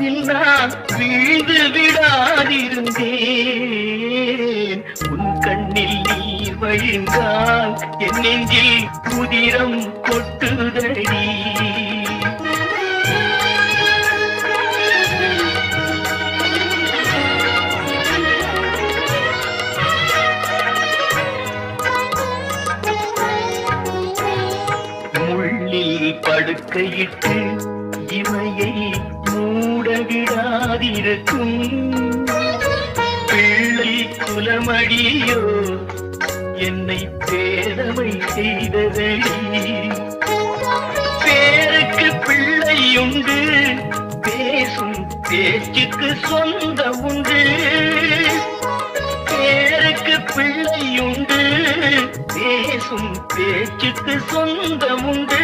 அதில் நான் வீழ்ந்து விடாதிருந்தேன். உன் கண்ணில் நீர் வழிந்தால் என் நெஞ்சில் உதிரம் கொட்டுதடி. முள்ளில் படுக்கையிட்டு இமையை மூடவிடாதிருக்கும் பிள்ளை குலமடியோ என்னை பேதமை செய்ததடி. பேருக்கு பிள்ளையுண்டு, பேசும் பேச்சுக்கு சொந்தம் உண்டு. பேருக்கு பிள்ளையுண்டு, பேசும் பேச்சுக்கு சொந்தம் உண்டு.